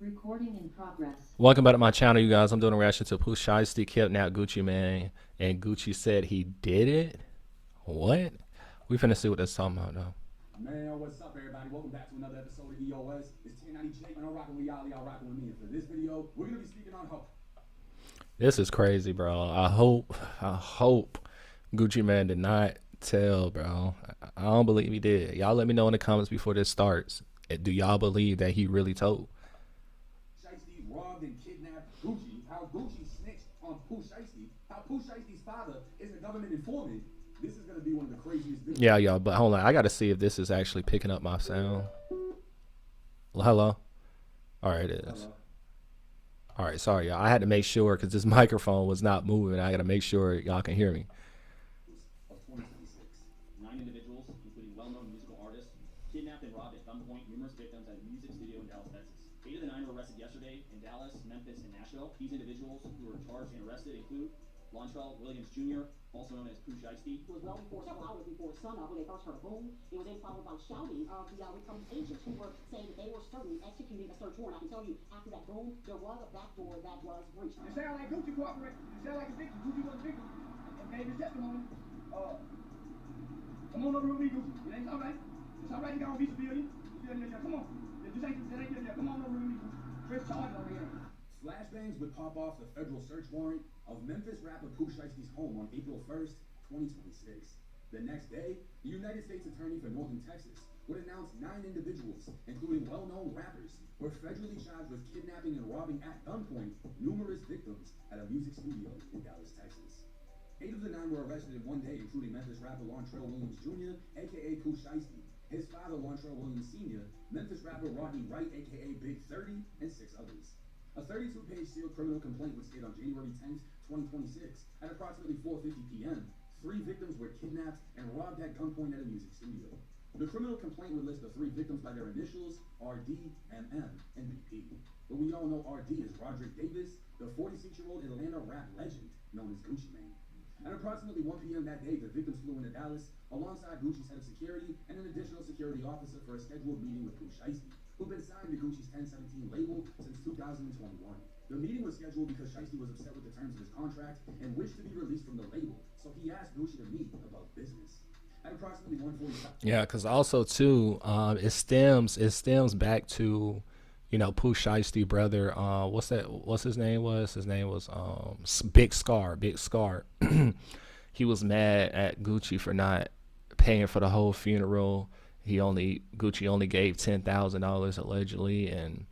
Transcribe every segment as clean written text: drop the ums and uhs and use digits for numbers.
Recording in progress. Welcome back to my channel, you guys. I'm doing a reaction to Pooh Shiesty kidnapped Gucci Man, and Gucci said he did it. What? We finna see what that's talking about, though. Man, what's up, everybody? Welcome back to another episode of EOS. It's 1090 Jake, and I'm rocking with y'all rocking with me. And for this video, we're gonna be speaking on hope. This is crazy, bro. I hope Gucci Man did not tell, bro. I don't believe he did. Y'all let me know in the comments before this starts. Do y'all believe that he really told? Shiesty robbed and kidnapped Gucci. How Gucci snitched on Pooh Shiesty. How Pooh Shiesty's father is a government informant. This is gonna be one of the craziest videos. Yeah, y'all. But hold on, I gotta see if this is actually picking up my sound. Hello. All right, it is. All right, sorry, y'all. I had to make sure because this microphone was not moving. I got to make sure y'all can hear me. Of 2026. 9 individuals, including well-known musical artists, kidnapped and robbed at gunpoint numerous victims at a music studio in Dallas, Texas. 8 of the 9 were arrested yesterday in Dallas, Memphis, and Nashville. These individuals who were charged and arrested include Lontrell Williams Jr., also known as Pooh Shiesty. It was well before, several hours before sunup, when they first heard a boom. It was then followed by shouting of the recruiting agents who were saying that they were certain executing a search warrant. I can tell you, after that boom, there was a back door that was breached. It sounds like Gucci cooperated. It sounds like a victim. Gucci was a victim and gave his testimony. Come on over with me, Gucci. It ain't all right. It's all right. You got on beach civilian. Come on. This ain't that ain't yeah. Come on over with me, Gucci. Fresh charges on here. Flashbangs would pop off the federal search warrant of Memphis rapper Pooh Shiesty's home on April 1st, 2026. The next day, the United States Attorney for Northern Texas would announce 9 individuals, including well-known rappers, were federally charged with kidnapping and robbing at gunpoint numerous victims at a music studio in Dallas, Texas. 8 of the 9 were arrested in one day, including Memphis rapper Lontrell Williams Jr., aka Pooh Shiesty, his father Lontrell Williams Sr., Memphis rapper Rodney Wright, aka Big 30, and 6 others. A 32-page sealed criminal complaint was stated on January 10th, 2026. At approximately 4:50 p.m., 3 victims were kidnapped and robbed at gunpoint at a music studio. The criminal complaint would list the 3 victims by their initials, RD, MM, and BP. But we all know RD is Roderick Davis, the 46-year-old Atlanta rap legend known as Gucci Mane. At approximately 1 p.m. that day, the victims flew into Dallas alongside Gucci's head of security and an additional security officer for a scheduled meeting with Pooh Shiesty, who'd been signed to Gucci's 1017 label since 2021. The meeting was scheduled because Shiesty was upset with the terms of his contract and wished to be released from the label, so he asked Gucci to meet about business. At approximately 1:45. Yeah, because also too, it stems back to, Pooh Shiesty brother. What's his name was? His name was Big Scar. Big Scar. He was mad at Gucci for not paying for the whole funeral. Gucci only gave $10,000 allegedly, and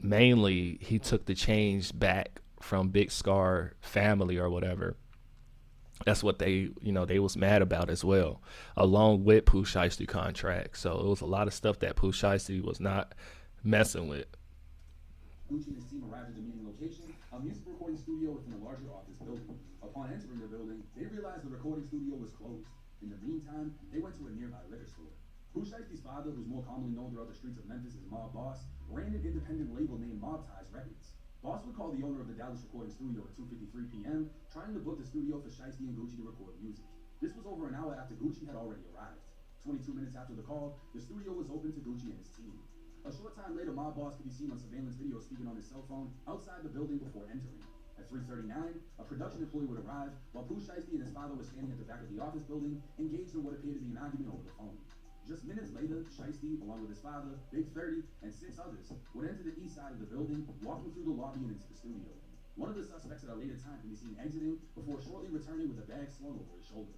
mainly he took the change back from Big Scar family or whatever. That's what they was mad about as well, along with Pooh Shiesty contract. So it was a lot of stuff that Pooh Shiesty was not messing with. Gucci and his team arrived at the meeting location, a music recording studio within a larger office building. Upon entering the building, they realized the recording studio was closed. In the meantime, they went to a nearby liquor store. Pooh Shiesty's father, who's more commonly known throughout the streets of Memphis as Mob Boss, ran an independent label named Mob Ties Records. Boss would call the owner of the Dallas recording studio at 2:53 p.m., trying to book the studio for Shiesty and Gucci to record music. This was over an hour after Gucci had already arrived. 22 minutes after the call, the studio was open to Gucci and his team. A short time later, Mob Boss could be seen on surveillance video speaking on his cell phone outside the building before entering. At 3:39, a production employee would arrive while Pooh Shiesty and his father were standing at the back of the office building, engaged in what appeared to be an argument over the phone. Just minutes later, Shiesty, along with his father, Big 30, and 6 others, would enter the east side of the building, walking through the lobby and into the studio. One of the suspects at a later time can be seen exiting before shortly returning with a bag slung over his shoulder.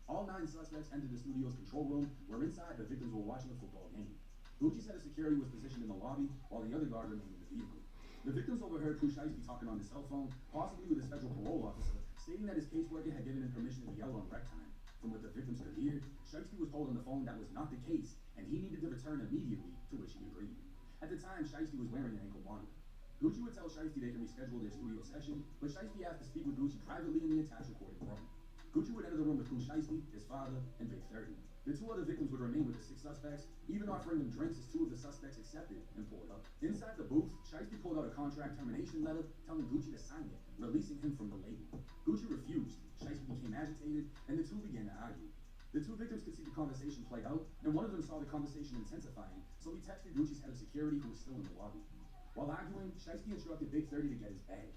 All 9 suspects entered the studio's control room, where inside the victims were watching a football game. Gucci's head of security was positioned in the lobby, while the other guard remained in the vehicle. The victims overheard Pooh Shiesty talking on his cell phone, possibly with his federal parole officer, stating that his caseworker had given him permission to yell on rec time. From what the victims could hear, Shiesty was told on the phone that was not the case, and he needed to return immediately, to which he agreed. At the time, Shiesty was wearing an ankle monitor. Gucci would tell Shiesty they can reschedule their studio session, but Shiesty asked to speak with Gucci privately in the attached recording room. Gucci would enter the room with Pooh Shiesty, his father, and Big 30. The 2 other victims would remain with the 6 suspects, even offering them drinks as 2 of the suspects accepted and pulled up. Inside the booth, Shiesty pulled out a contract termination letter, telling Gucci to sign it, releasing him from the label. Gucci refused. Shiesty became agitated, and the 2 began to argue. The two victims could see the conversation play out, and one of them saw the conversation intensifying, so he texted Gucci's head of security, who was still in the lobby. While arguing, Shiesty instructed Big 30 to get his bag.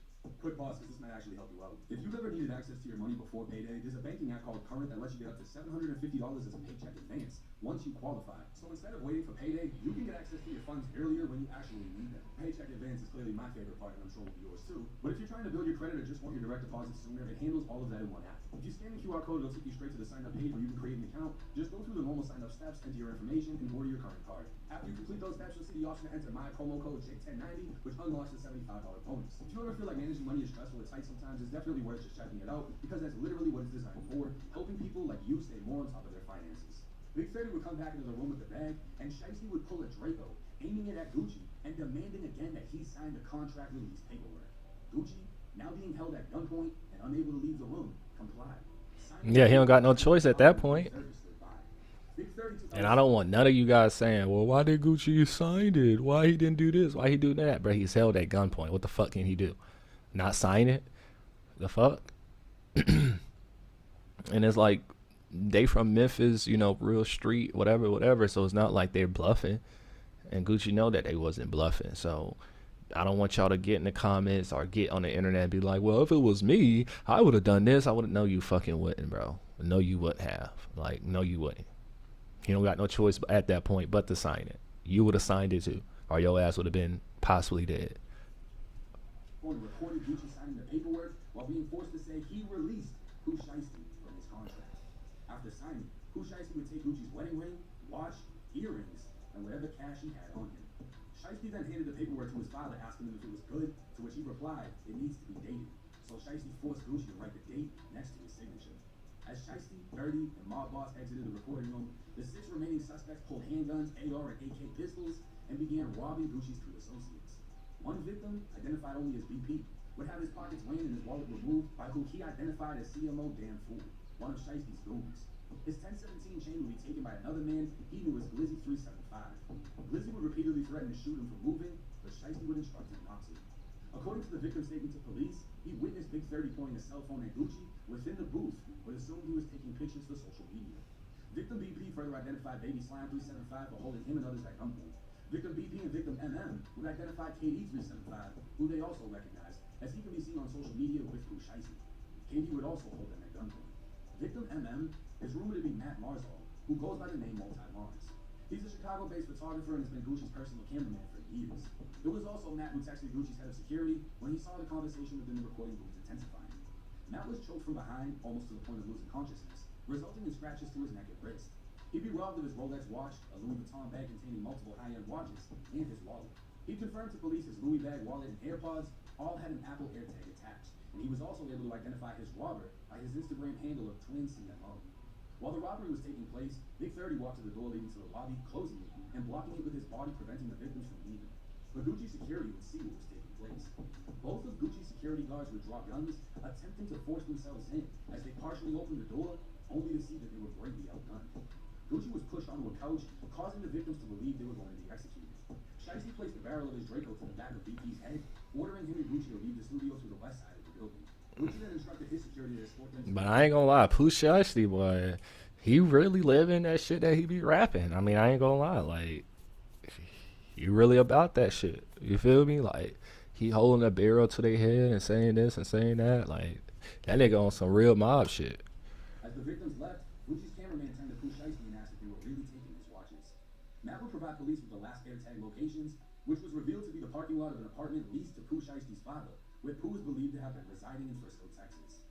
Quick pause, because this might actually help you out. If you've ever needed access to your money before payday, there's a banking app called Current that lets you get up to $750 as a paycheck advance once you qualify. So instead of waiting for payday, you can get access to your funds earlier when you actually need them. Paycheck advance is clearly my favorite part, and I'm sure will be yours too. But if you're trying to build your credit or just want your direct deposits sooner, it handles all of that in one app. If you scan the QR code, it'll take you straight to the sign-up page where you can create an account. Just go through the normal sign-up steps, enter your information, and order your current card. After you complete those steps, you'll see the option to enter my promo code JIG1090, which unlocks the $75 bonus. If you ever feel like managing money is stressful or tight sometimes, it's definitely worth just checking it out, because that's literally what it's designed for, helping people like you stay more on top of their finances. Big 30 would come back into the room with the bag, and Shiesty would pull a Draco, aiming it at Gucci, and demanding again that he sign the contract release paperwork. Gucci, now being held at gunpoint and unable to leave the room, complied. Yeah, he don't got no choice at that point. And I don't want none of you guys saying, well, why did Gucci sign it? Why he didn't do this? Why he do that? Bro, he's held at gunpoint. What the fuck can he do? Not sign it? The fuck? And it's like, they from Memphis, you know, real street, whatever. So it's not like they're bluffing. And Gucci know that they wasn't bluffing. So I don't want y'all to get in the comments or get on the internet and be like, well, if it was me, I would have done this. I wouldn't. No, you fucking wouldn't, bro. No, you wouldn't have. Like, no, you wouldn't. You don't got no choice at that point but to sign it. You would have signed it too, or your ass would have been possibly dead. Recorded Gucci signing the paperwork while being forced to say he released Pooh Shiesty from his contract. After signing, Pooh Shiesty would take Gucci's wedding ring, watch, earrings, and whatever cash he had on him. Shiesty then handed the paperwork to his father, asking him if it was good, to which he replied, it needs to be dated. So Shiesty forced Gucci to write the date next to his signature. As Shiesty, 30, and mob boss exited the recording room, the 6 remaining suspects pulled handguns, AR, and AK pistols, and began robbing Gucci's 2 associates. One victim, identified only as BP, would have his pockets ran and his wallet removed by who he identified as CMO Dan Pooh, one of Shiesty's goons. His 1017 chain would be taken by another man he knew as Glizzy 375. Glizzy would repeatedly threaten to shoot him for moving, but Shiesty would instruct him not to. According to the victim's statement to police, he witnessed Big 30 pointing a cell phone at Gucci within the booth, but assumed he was taking pictures for social media. Victim BP further identified Baby Slime 375 for holding him and others at gunpoint. Victim BP and victim MM would identify KD 375, who they also recognized, as he can be seen on social media with Pooh Shiesty. KD would also hold them at gunpoint. Victim MM is rumored to be Matt Marzal, who goes by the name Multi-Mars. He's a Chicago-based photographer and has been Gucci's personal cameraman for years. It was also Matt who texted Gucci's head of security when he saw the conversation within the recording booth intensifying. Matt was choked from behind, almost to the point of losing consciousness, resulting in scratches to his neck and wrist. He'd be robbed of his Rolex watch, a Louis Vuitton bag containing multiple high-end watches, and his wallet. He confirmed to police his Louis bag, wallet, and AirPods all had an Apple AirTag attached, and he was also able to identify his robber by his Instagram handle of TwinCMO. While the robbery was taking place, Big 30 walked to the door leading to the lobby, closing it, and blocking it with his body, preventing the victims from leaving. But Gucci security would see what was taking place. Both of Gucci's security guards would draw guns, attempting to force themselves in, as they partially opened the door, only to see that they were greatly outgunned. Gucci was pushed onto a couch, causing the victims to believe they were going to be executed. Shiesty placed the barrel of his Draco to the back of BP's head, ordering him and Gucci to leave the studio to the west side of the building. Gucci then instructed his security to escort them. But I ain't gonna lie, Pooh Shiesty, boy, he really living that shit that he be rapping. I mean, I ain't gonna lie, like, he really about that shit. You feel me? Like, he holding a barrel to their head and saying this and saying that. Like, that nigga on some real mob shit. As the victims left, Gucci's cameraman turned to Pooh Shiesty and asked if they were really taking his watches. Matt would provide police with the last AirTag locations, which was revealed to be the parking lot of an apartment leased to Pooh Shiesty's father, where Pooh is believed to have been residing in Frisco, Texas.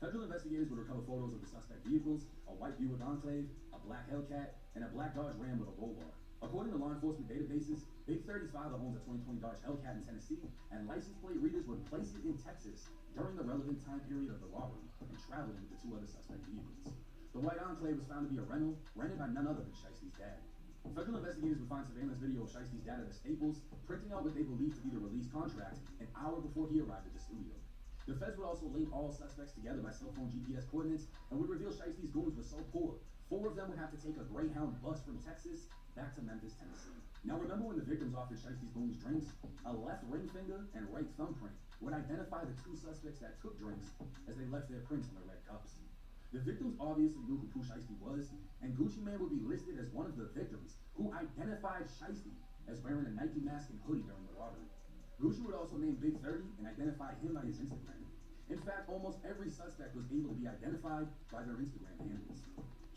Federal investigators would recover photos of the suspect vehicles, a white Buick Enclave, a black Hellcat, and a black Dodge Ram with a roll bar. According to law enforcement databases, Big 30's father owns a 2020 Dodge Hellcat in Tennessee, and license plate readers would place it in Texas during the relevant time period of the robbery and traveling with the 2 other suspect vehicles. The white Enclave was found to be a rental, rented by none other than Shiesty's dad. Federal investigators would find surveillance video of Shiesty's dad at a Staples, printing out what they believed to be the release contract an hour before he arrived at the studio. The feds would also link all suspects together by cell phone GPS coordinates and would reveal Shiesty's goons were so poor, 4 of them would have to take a Greyhound bus from Texas back to Memphis, Tennessee. Now remember when the victims offered Shiesty's goons drinks? A left ring finger and right thumbprint would identify the 2 suspects that took drinks as they left their prints on the red cups. The victims obviously knew who Pooh Shiesty was, and Gucci Mane would be listed as one of the victims who identified Shiesty as wearing a Nike mask and hoodie during the robbery. Gucci would also name Big 30 and identify him by his Instagram. In fact, almost every suspect was able to be identified by their Instagram handles.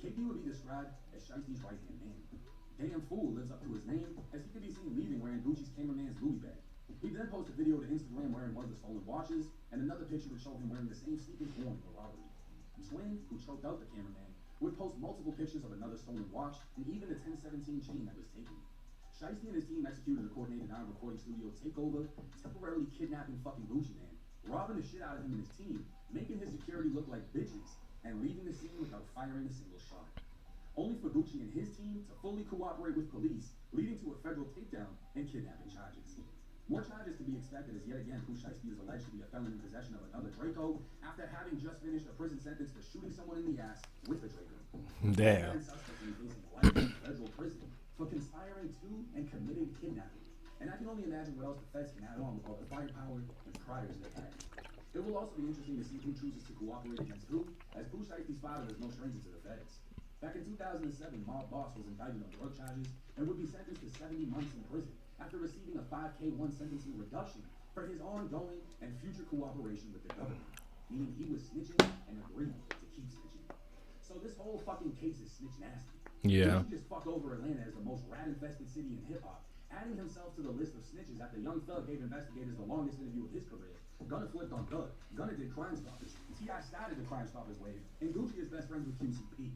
Kid would be described as Shiesty's right-hand man. Damn Fool lives up to his name, as he could be seen leaving wearing Gucci's cameraman's Louis bag. He then posted a video to Instagram wearing one of the stolen watches, and another picture would show him wearing the same sneakers worn in the robbery. Twin, who choked out the cameraman, would post multiple pictures of another stolen watch and even the 1017 chain that was taken. Shiesty and his team executed a coordinated non-recording studio takeover, temporarily kidnapping fucking Gucci Mane, robbing the shit out of him and his team, making his security look like bitches, and leaving the scene without firing a single shot. Only for Gucci and his team to fully cooperate with police, leading to a federal takedown and kidnapping charges. More charges to be expected as yet again Pooh Shiesty is alleged to be a felon in possession of another Draco after having just finished a prison sentence for shooting someone in the ass with a Draco. Damn. Suspect is facing life in federal prison for conspiring to and committing kidnapping. And I can only imagine what else the feds can add on with all the firepower and priors they have. It will also be interesting to see who chooses to cooperate against who, as Pooh Shiesty's father is no stranger to the feds. Back in 2007, Mob Boss was indicted on drug charges and would be sentenced to 70 months in prison after receiving a 5K1 sentencing reduction for his ongoing and future cooperation with the government, meaning he was snitching and agreed to keep snitching. So this whole fucking case is snitch nasty. Yeah. He just fucked over Atlanta as the most rat-infested city in hip-hop, adding himself to the list of snitches after Young Thug gave investigators the longest interview of his career. Gunna flipped on Thug. Gunna did Crime Stoppers. T.I. started the Crime Stoppers wave, and Gucci is best friends with QCP.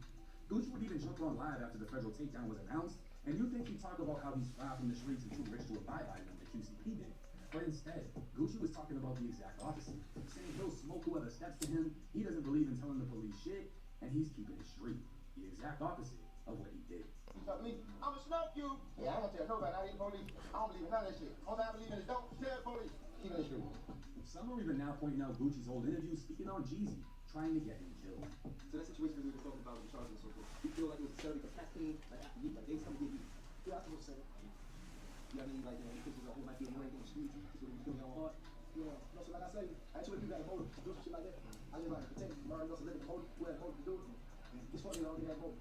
Gucci would even jump on live after the federal takedown was announced, and you think he'd talk about how he's far from the streets and too rich to abide by them, like QCP did. But instead, Gucci was talking about the exact opposite, saying he'll smoke whoever steps to him, he doesn't believe in telling the police shit, and he's keeping it street. The exact opposite of what he did. You fuck me, I'ma smoke you. Yeah, I don't tell nobody I ain't police. I don't believe in none of that shit. Only I believe in is don't tell police. Keep it street. Some are even now pointing out Gucci's old interview speaking on Jeezy, trying to get him killed. So that situation we were talking about with the charges and so forth, you feel like it was necessarily for testing, like after you, like they come to get you. Yeah, I can say that. You know what I mean? Like, you know, because it might be a rank in the streets, so you feel your heart. Yeah, no, so like I say, actually, if you got a motive to do some shit like that, I just like protect Murray Russell, let the motive, who had a motive to do it. This fucking already had a motive.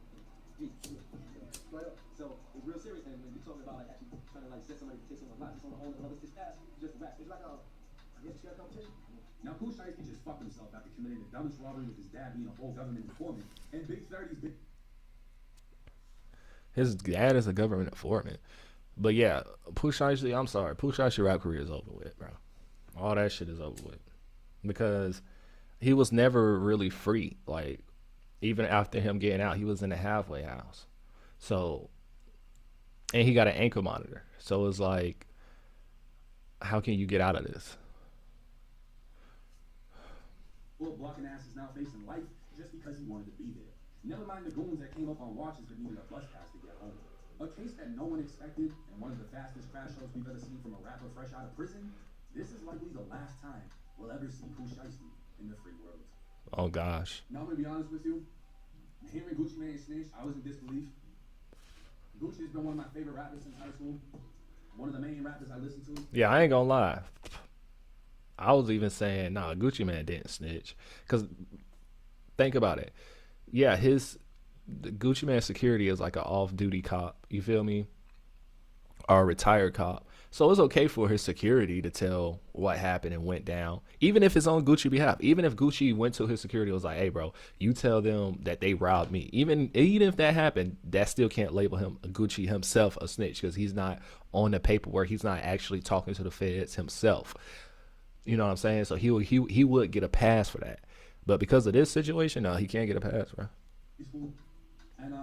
Straight up. So it's real serious then when you're talking about like actually trying to like set somebody to take someone's life, just on the whole another it's past, just rap. It's like a, I guess, fair competition. Now, Pooh Shiesty just fucked himself after committing the dumbest robbery with his dad being a whole government informant, and Big 30's big. His dad is a government informant. But yeah, Pooh Shiesty, I'm sorry. Pooh Shiesty rap career is over with, bro. All that shit is over with. Because he was never really free. Like, even after him getting out, he was in a halfway house. So, and he got an ankle monitor. So it's like, how can you get out of this? Well, blocking ass is now facing life just because he wanted to be there. Never mind the goons that came up on watches but needed a bus pass to get home. A case that no one expected, and one of the fastest crash shows we've ever seen from a rapper fresh out of prison. This is likely the last time we'll ever see Pooh Shiesty in the free world. Oh gosh. Now I'm gonna be honest with you. Hearing Gucci Mane snitch, I was in disbelief. Gucci has been one of my favorite rappers since high school. One of the main rappers I listen to. Yeah, I ain't gonna lie. I was even saying, nah, Gucci Mane didn't snitch. Because think about it. Yeah, the Gucci Mane security is like an off-duty cop. You feel me? Or a retired cop. So it's okay for his security to tell what happened and went down. Even if it's on Gucci behalf. Even if Gucci went to his security and was like, hey, bro, you tell them that they robbed me. Even if that happened, that still can't label him, Gucci himself, a snitch. Because he's not on the paperwork. He's not actually talking to the feds himself. You know what I'm saying? So he would get a pass for that. But because of this situation, no, he can't get a pass, bro. School. And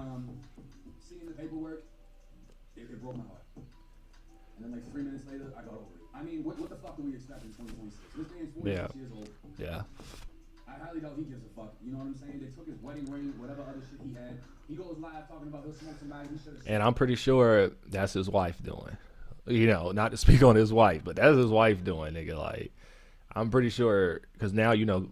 seeing the paperwork, it broke my heart. And then like 3 minutes later, I got over it. I mean, what the fuck do we expect in 2026? This man's 46 years old. Yeah. I highly doubt he gives a fuck. You know what I'm saying? They took his wedding ring, whatever other shit he had. He goes live talking about he'll smoke somebody. He should have. And I'm pretty sure that's his wife doing. You know, not to speak on his wife, but that's his wife doing, nigga. Like, I'm pretty sure, because now, you know,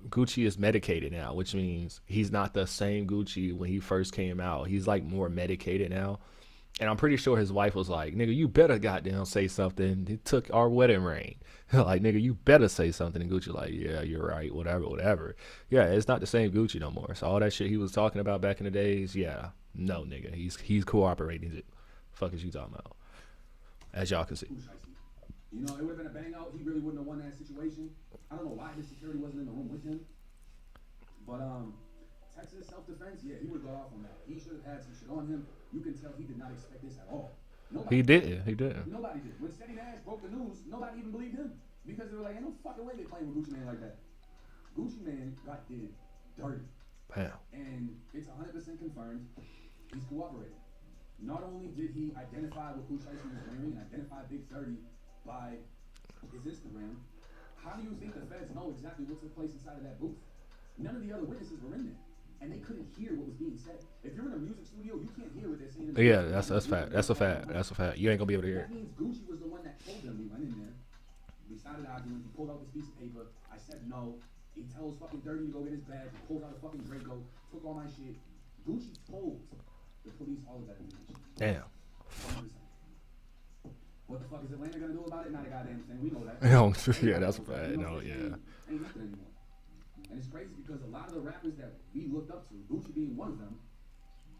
Gucci is medicated now, which means he's not the same Gucci when he first came out. He's like more medicated now. And I'm pretty sure his wife was like, nigga, you better goddamn say something. He took our wedding ring. Like, nigga, you better say something. And Gucci like, yeah, you're right, whatever, whatever. Yeah, it's not the same Gucci no more. So all that shit he was talking about back in the days, yeah, no, nigga, he's cooperating. Fuck is you talking about? As y'all can see. You know, it would have been a bang out. He really wouldn't have won that situation. I don't know why his security wasn't in the room with him. But Texas self-defense, yeah, he would have got off on that. He should have had some shit on him. You can tell he did not expect this at all. Nobody He did. Nobody did. When Steady Nash broke the news, nobody even believed him. Because they were like, ain't no fucking way they playing with Gucci Mane like that. Gucci Mane got did dirty. Damn. And it's 100% confirmed he's cooperating. Not only did he identify what Pooh Shiesty was wearing and identify Big 30 by his Instagram, how do you think the feds know exactly what took place inside of that booth? None of the other witnesses were in there. And they couldn't hear what was being said. If you're in a music studio, you can't hear what they're saying. Yeah, that's fact. That's a fact. You ain't gonna be able to hear it. That means Gucci was the one that told them. We went in there. We started arguing. He pulled out this piece of paper. I said no. He tells fucking Dirty to go get his bag. He pulls out a fucking Draco. Took all my shit. Gucci told the police all of that information. Damn. 100%. What the fuck is Atlanta gonna do about it? Not a goddamn thing. We know that. Yeah, that's a fact. No, yeah. Ain't nothing anymore. And it's crazy because a lot of the rappers that we looked up to, Gucci being one of them,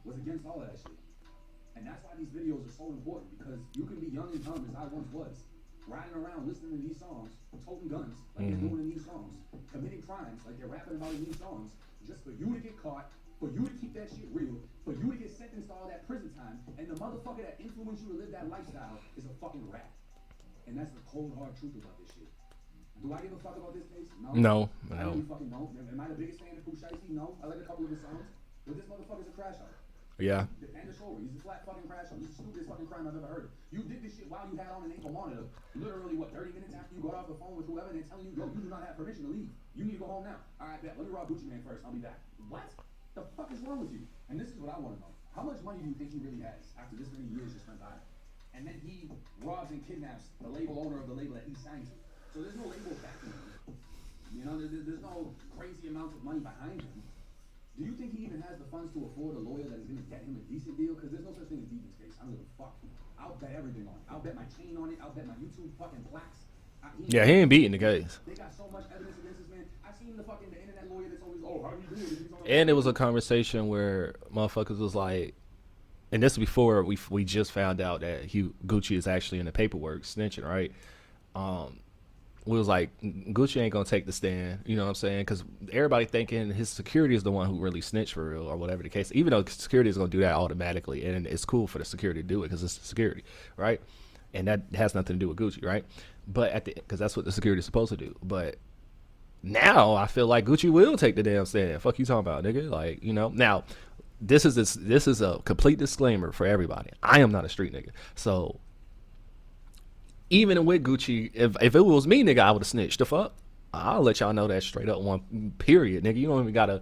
was against all of that shit. And that's why these videos are so important, because you can be young and dumb as I once was, riding around listening to these songs, toting guns like they're doing in these songs, committing crimes like they're rapping about in these songs, just for you to get caught, for you to keep that shit real, for you to get sentenced to all that prison time, and the motherfucker that influenced you to live that lifestyle is a fucking rat. And that's the cold hard truth about this shit. Do I give a fuck about this case? No. I don't fucking know. Am I the biggest fan of Pooh Shiesty? No. I like a couple of his songs. But this motherfucker's a crash out. Yeah. End of story. He's a flat fucking crash out. This is the stupidest fucking crime I've ever heard of. You did this shit while you had on an ankle monitor. Literally, 30 minutes after you got off the phone with whoever, and they're telling you, yo, you do not have permission to leave. You need to go home now. All right, bet. Let me rob Gucci Mane first. I'll be back. What? The fuck is wrong with you? And this is what I want to know. How much money do you think he really has after this many years just went by? And then he robs and kidnaps the label owner of the label that he signed to. So there's no label backing him. You know, there's no crazy amounts of money behind him. Do you think he even has the funds to afford a lawyer that is going to get him a decent deal? Because there's no such thing as deep in space. I don't give a fuck. I'll bet everything on it. I'll bet my chain on it. I'll bet my YouTube fucking plaques. He ain't beating the case. They got so much evidence against this man. I've seen the internet lawyer that's always, oh, how do you do it? And it was a conversation where motherfuckers was like, and this was before we just found out that Gucci is actually in the paperwork snitching, right? We was like, Gucci ain't gonna take the stand, you know what I'm saying? Because everybody thinking his security is the one who really snitched for real, or whatever the case. Even though security is gonna do that automatically, and it's cool for the security to do it because it's security, right? And that has nothing to do with Gucci, right? But because that's what the security is supposed to do. But now I feel like Gucci will take the damn stand. Fuck you talking about, nigga? Like, you know. Now, this is a complete disclaimer for everybody. I am not a street nigga, so. Even with Gucci, if it was me, nigga, I would have snitched. The fuck? I'll let y'all know that straight up, one period, nigga. You don't even gotta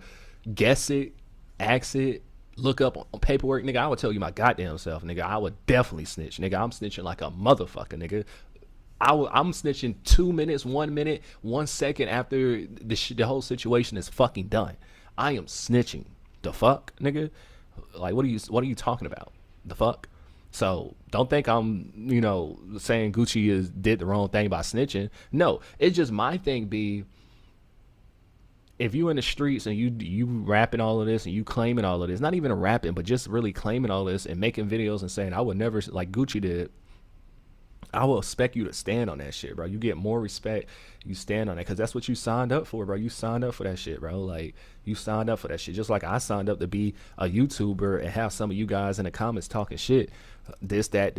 guess it, ask it, look up on paperwork, nigga. I would tell you my goddamn self, nigga. I would definitely snitch, nigga. I'm snitching like a motherfucker, nigga. I'm snitching 2 minutes, 1 minute, 1 second after the whole situation is fucking done. I am snitching. The fuck, nigga? Like, what are you talking about? The fuck? So don't think I'm, saying Gucci did the wrong thing by snitching. No, it's just my thing be, if you in the streets and you rapping all of this and you claiming all of this, not even a rapping, but just really claiming all this and making videos and saying I would never, like Gucci did, I will expect you to stand on that shit, bro. You get more respect. You stand on it because that's what you signed up for, bro. You signed up for that shit, bro. Like, you signed up for that shit. Just like I signed up to be a YouTuber and have some of you guys in the comments talking shit. This, that,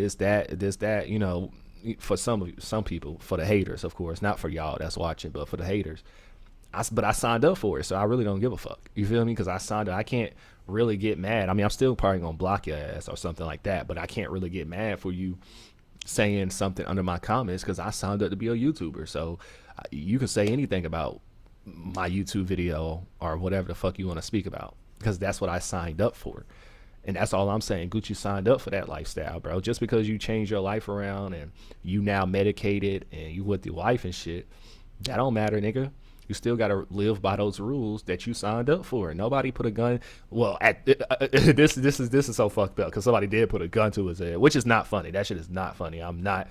for some people, for the haters, of course. Not for y'all that's watching, but for the haters. But I signed up for it, so I really don't give a fuck. You feel me? Because I signed up. I can't really get mad. I mean, I'm still probably going to block your ass or something like that, but I can't really get mad for you saying something under my comments because I signed up to be a YouTuber. So you can say anything about my YouTube video or whatever the fuck you want to speak about because that's what I signed up for. And that's all I'm saying. Gucci signed up for that lifestyle, bro. Just because you change your life around and you now medicated and you with your wife and shit, that don't matter, nigga. You still got to live by those rules that you signed up for. Nobody put a gun. Well, this is so fucked up because somebody did put a gun to his head, which is not funny. That shit is not funny. I'm not,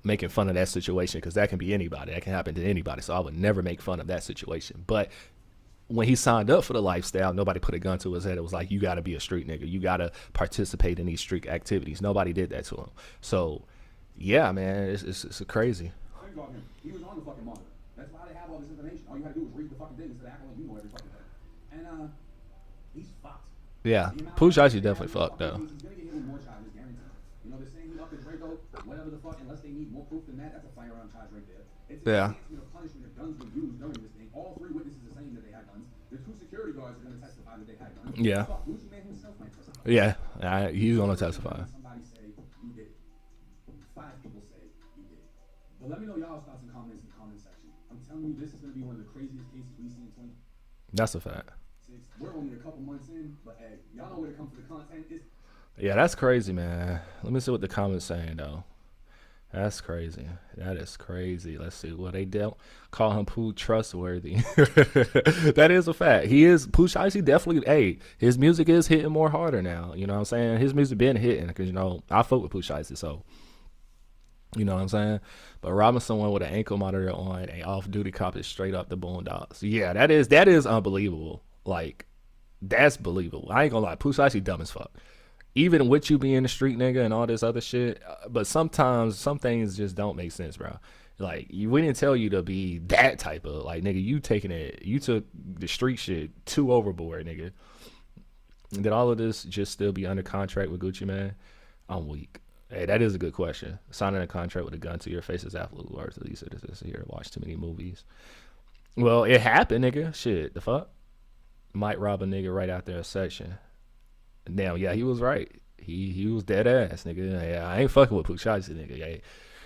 making fun of that situation because that can be anybody. That can happen to anybody. So I would never make fun of that situation. But when he signed up for the lifestyle, nobody put a gun to his head. It was like, you got to be a street nigga. You got to participate in these street activities. Nobody did that to him. So, yeah, man, it's crazy. Think about him. He was on the fucking monitor. That's why they have all this information. All you gotta do is read the fucking thing instead of acting like you know every fucking thing. And he's fucked. Yeah, Pooh Shiesty definitely fucked though. He's gonna get hit with more charges, guaranteed. They're saying he up his Draco, whatever the fuck, unless they need more proof than that, that's a firearm charge right there. It's an enhancement of punishment if guns were used during this thing. All 3 witnesses are saying that they had guns. The 2 security guards are gonna testify that they had guns. Yeah. Fuck, Gucci Man himself might testify. Yeah, he's gonna testify. Somebody say you did it. 5 people say you did it. But let me know y'all's thoughts and comments in the comment section. I'm telling you, this is gonna be one of the craziest cases we see in 20. That's a fact. We're only a couple months in, but hey, y'all know where to come for the content. Yeah, that's crazy, man. Let me see what the comments saying though. That's crazy. That is crazy. Let's see. Well, they don't call him Pooh trustworthy. That is a fact. He is Pooh Shiesty definitely. Hey, his music is hitting more harder now. You know what I'm saying? His music been hitting because I fuck with Pooh Shiesty, so you know what I'm saying. But robbing someone with an ankle monitor on a off-duty cop is straight up the boondocks. Yeah, that is unbelievable. Like, that's believable. I ain't gonna lie. Pooh Shiesty dumb as fuck. Even with you being a street nigga and all this other shit, but sometimes some things just don't make sense, bro. Like, we didn't tell you to be that type of, like, nigga, you took the street shit too overboard, nigga. And did all of this just still be under contract with Gucci Mane? I'm weak. Hey, that is a good question. Signing a contract with a gun to your face is absolutely worth it. These citizens here watch too many movies. Well, it happened, nigga. Shit, the fuck? Might rob a nigga right out there a section. Now, yeah, he was right. He was dead ass, nigga. Yeah, I ain't fucking with Pooh Shiesty, nigga.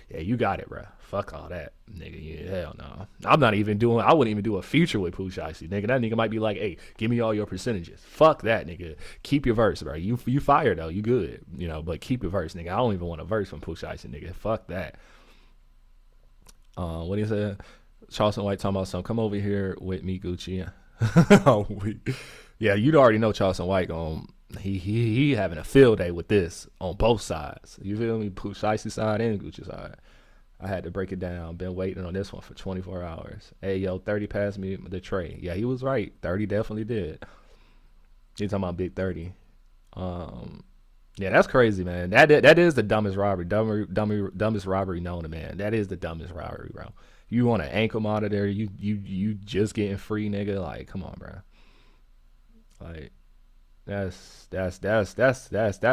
Yeah, you got it, bro. Fuck all that, nigga. Yeah, hell no. I wouldn't even do a feature with Pooh Shiesty, nigga. That nigga might be like, hey, give me all your percentages. Fuck that, nigga. Keep your verse, bro. You fired though. You good, but keep your verse, nigga. I don't even want a verse from Pooh Shiesty, nigga. Fuck that. What do you say? Charleston White talking about something. Come over here with me, Gucci. Yeah, you'd already know Charleston White he having a field day with this on both sides. You feel me? Pooh Shiesty side and Gucci side. I had to break it down. Been waiting on this one for 24 hours. Hey, yo, 30 passed me the tray. Yeah, he was right. 30 definitely did. He's talking about Big 30. Yeah, that's crazy, man. That is the dumbest robbery. Dumbest robbery known to man. That is the dumbest robbery, bro. You want an ankle monitor? You just getting free, nigga? Like, come on, bro. Like, that's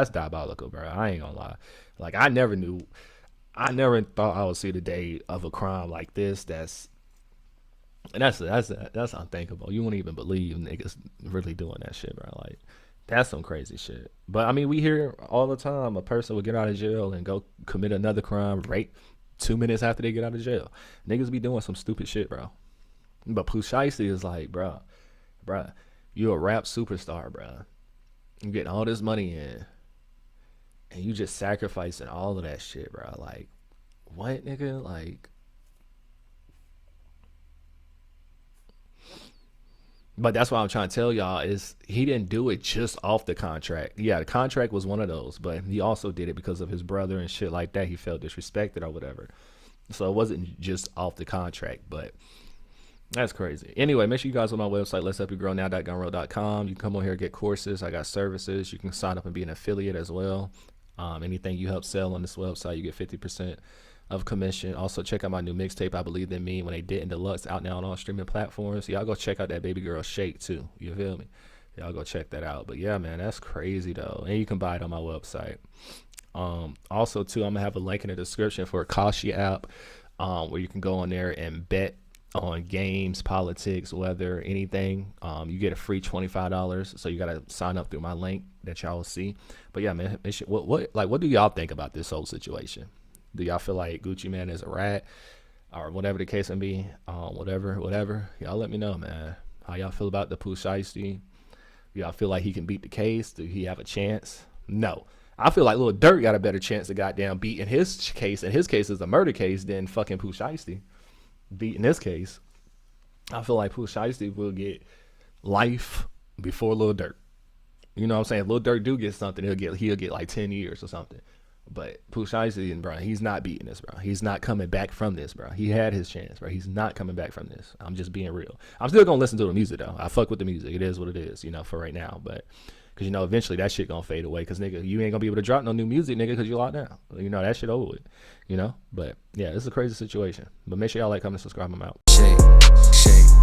diabolical, bro. I ain't gonna lie. Like, I never thought I would see the day of a crime like this. That's unthinkable. You wouldn't even believe niggas really doing that shit, bro. Like, that's some crazy shit. But I mean, we hear all the time a person would get out of jail and go commit another crime right 2 minutes after they get out of jail. Niggas be doing some stupid shit, bro. But Pooh Shiesty is like, bro, you a rap superstar, bro. You getting all this money in, and you just sacrificing all of that shit, bro. Like, what, nigga? Like, but that's what I'm trying to tell y'all is he didn't do it just off the contract. Yeah, the contract was one of those, but he also did it because of his brother and shit like that. He felt disrespected or whatever. So it wasn't just off the contract, but that's crazy. Anyway, make sure you guys on my website, letshelpyougrownow.gumroad.com. You can come on here and get courses. I got services. You can sign up and be an affiliate as well. Anything you help sell on this website, you get 50% of commission. Also, check out my new mixtape, I Believe in Me, When They Didn't Deluxe, out now on all streaming platforms. Y'all go check out that Baby Girl Shake too. You feel me? Y'all go check that out. But yeah, man, that's crazy though. And you can buy it on my website. Also too, I'm gonna have a link in the description for a Kashi app, where you can go on there and bet on games, politics, weather, anything. You get a free $25. So you gotta sign up through my link that y'all will see. But yeah, man, what do y'all think about this whole situation? Do y'all feel like Gucci Mane is a rat, or whatever the case may be? Whatever. Y'all let me know, man. How y'all feel about the Pooh Shiesty? Y'all feel like he can beat the case? Do he have a chance? No. I feel like Lil Durk got a better chance to goddamn beat in his case, and his case is a murder case, than fucking Pooh Shiesty. beat in this case, I feel like Pooh Shiesty will get life before Lil Durk. You know what I'm saying? If Lil Durk do get something, he'll get like 10 years or something. But Pooh Shiesty, bro, he's not beating this, bro. He's not coming back from this, bro. He had his chance, bro. He's not coming back from this. I'm just being real. I'm still gonna listen to the music though. I fuck with the music. It is what it is, you know, for right now. But because you know, eventually that shit gonna fade away. Cause nigga, you ain't gonna be able to drop no new music, nigga, cause you locked down. You know that shit over with. You know. But yeah, this is a crazy situation. But make sure y'all like, comment, subscribe. I'm out. Shake, shake.